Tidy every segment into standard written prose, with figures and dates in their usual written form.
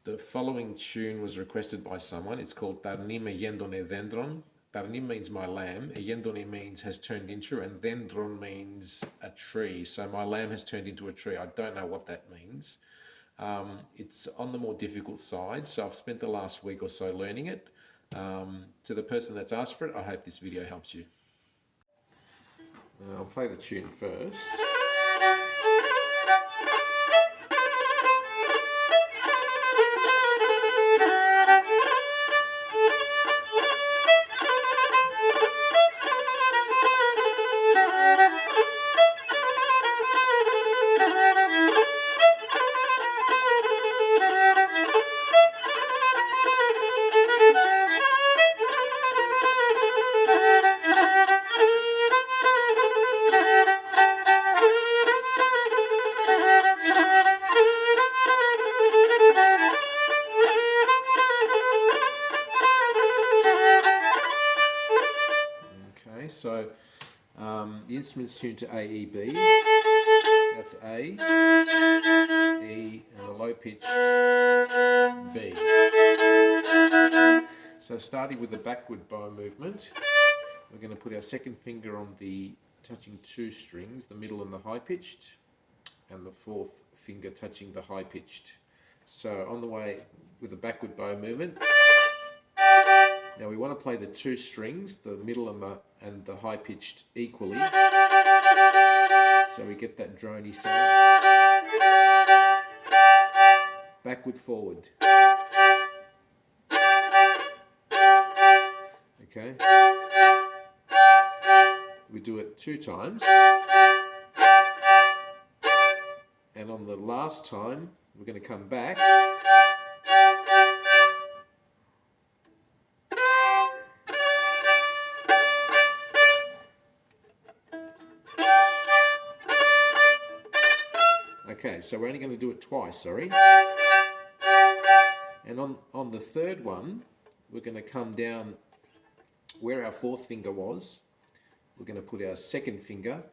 The following tune was requested by someone. It's called αρνί εγέντονε δεντρόν. Αρνί means my lamb, εγέντονε means has turned into, and δεντρόν means a tree. So my lamb has turned into a tree. I don't know what that means. It's on the more difficult side, so I've spent the last week or so learning it. To the person that's asked for it, I hope this video helps you. I'll play the tune first. So the instrument's tuned to A, E, B. That's A, E, and a low pitch B. So starting with the backward bow movement, we're going to put our second finger on the touching two strings, the middle and the high pitched, and the fourth finger touching the high pitched. So on the way with the backward bow movement. Now we want to play the two strings, the middle and the high pitched equally, so we get that drony sound. Backward, forward. Okay. We do it 2 times, and on the last time we're going to come back. Okay, so we're only going to do it twice, sorry. And on the third one, we're going to come down where our fourth finger was. We're going to put our second finger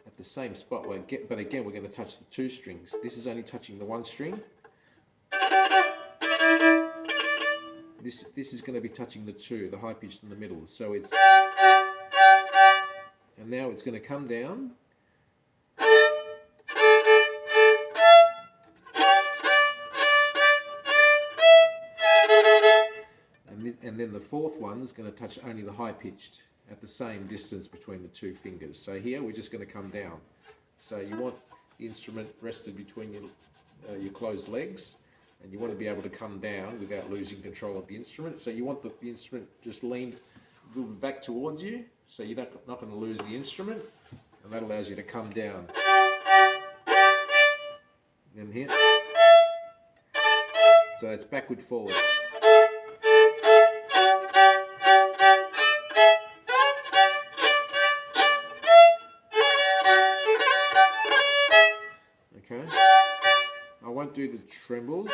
at the same spot, but again we're going to touch the two strings. This is only touching the one string. This is going to be touching the two, the high pitched in the middle. So it's, and now it's going to come down. And then the fourth one is going to touch only the high pitched at the same distance between the two fingers. So here we're just going to come down. So you want the instrument rested between your closed legs, and you want to be able to come down without losing control of the instrument. So you want the instrument just leaned a little bit back towards you, so you're not going to lose the instrument, and that allows you to come down. And here. So it's backward, forward. Okay, I won't do the trembles.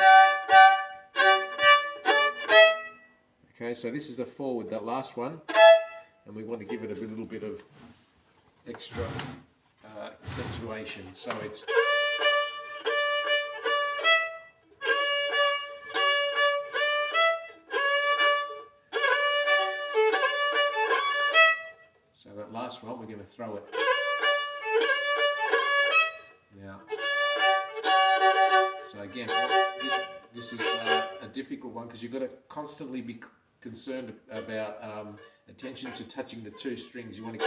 Okay, so this is the forward, that last one, and we want to give it a little bit of extra accentuation. So it's so that last one we're going to throw it now. So again, this is a difficult one because you've got to constantly be concerned about attention to touching the two strings. You want to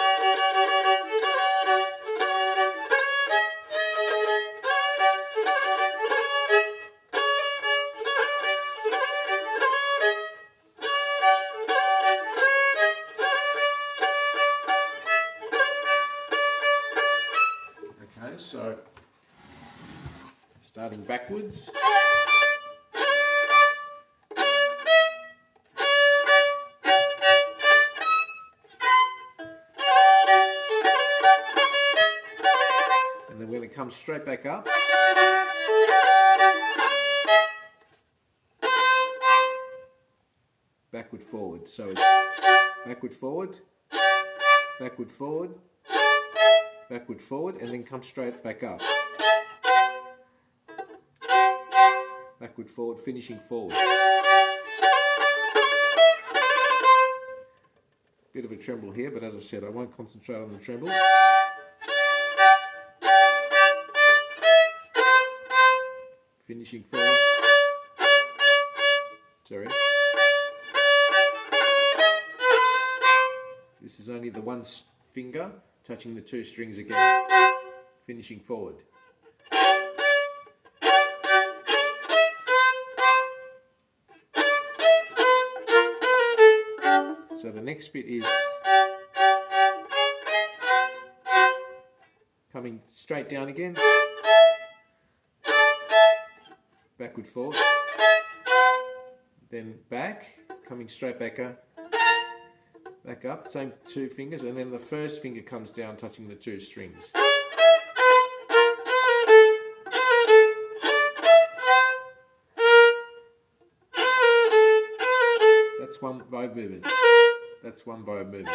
okay, so starting backwards. And then we're going to come straight back up. Backward, forward. So it's backward, forward, backward, forward, backward, forward, and then come straight back up. backward, forward, finishing forward. Bit of a tremble here, but as I said, I won't concentrate on the tremble. Finishing forward. Sorry. This is only the one finger touching the two strings again. Finishing forward. So the next bit is coming straight down again, backward, forward, then back, coming straight back up, same two fingers, and then the first finger comes down touching the two strings. That's one bow movement. That's one bow movement.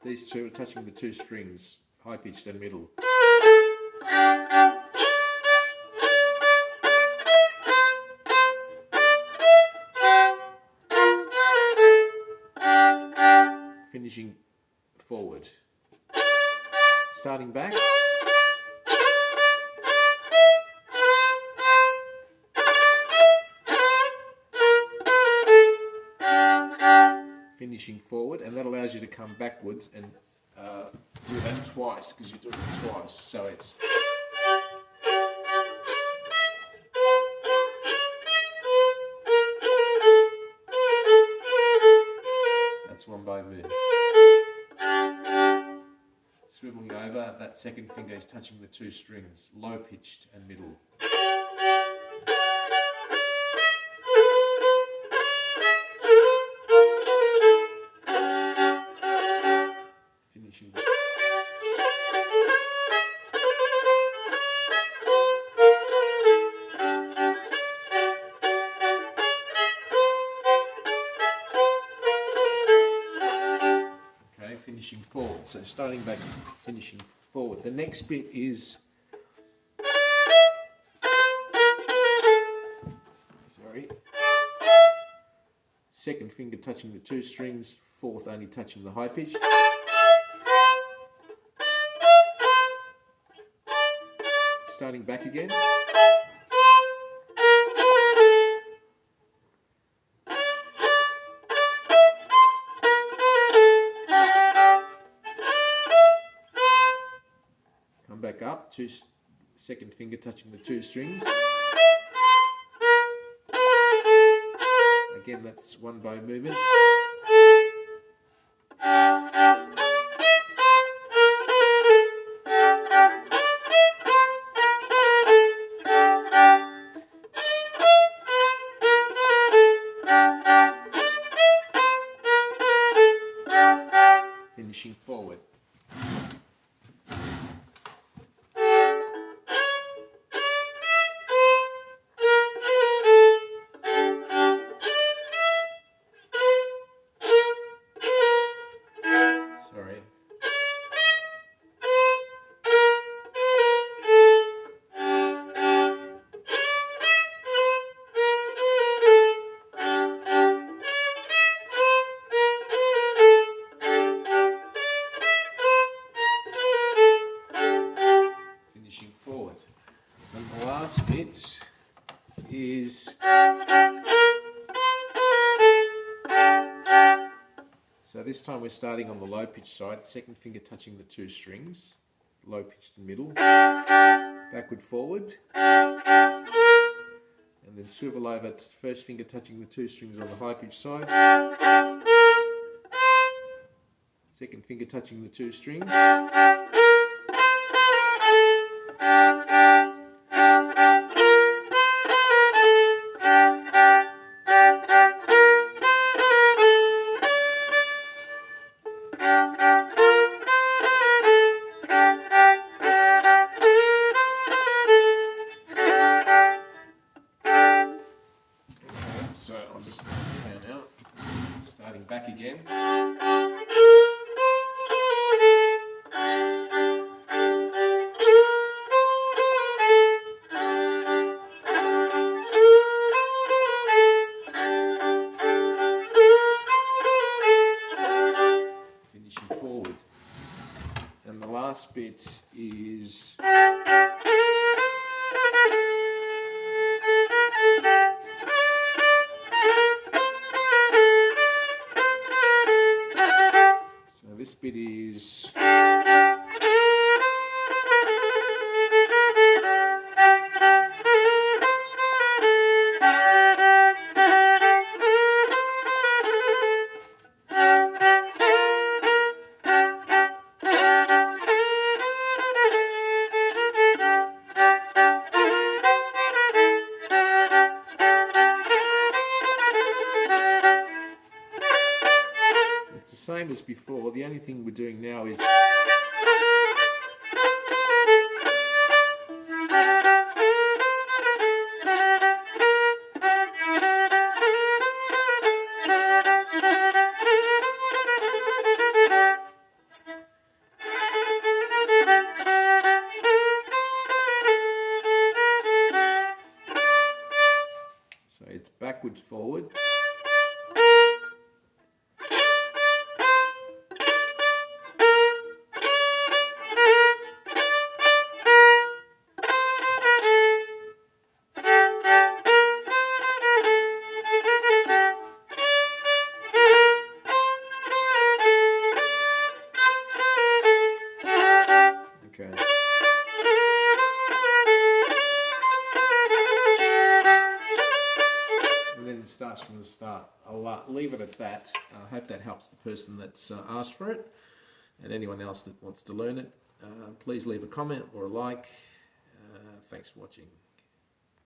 These two are touching the two strings, high pitched and middle. Finishing forward. Starting back. Finishing forward, and that allows you to come backwards and do that twice, because you do it twice. So it's that's one bow movement. Swiveling over, that second finger is touching the two strings, low pitched and middle. Finishing. Okay, finishing forward. So starting back, finishing forward. The next bit is second finger touching the two strings, fourth only touching the high pitch. Starting back again. Come back up, second finger touching the two strings. Again, that's one bow movement. Finishing forward. Sorry. Finishing forward. And the last bit is so this time we're starting on the low pitch side, second finger touching the two strings, low pitched and middle, backward, forward, and then swivel over, first finger touching the two strings on the high pitch side, second finger touching the two strings, so I'll just pan out, starting back again. bit is this bit is it's the same as before. The only thing we're doing now is so it's backwards, forward. Okay. And then it starts from the start. I'll leave it at that. I hope that helps the person that's asked for it, and anyone else that wants to learn it. Please leave a comment or a like. Thanks for watching.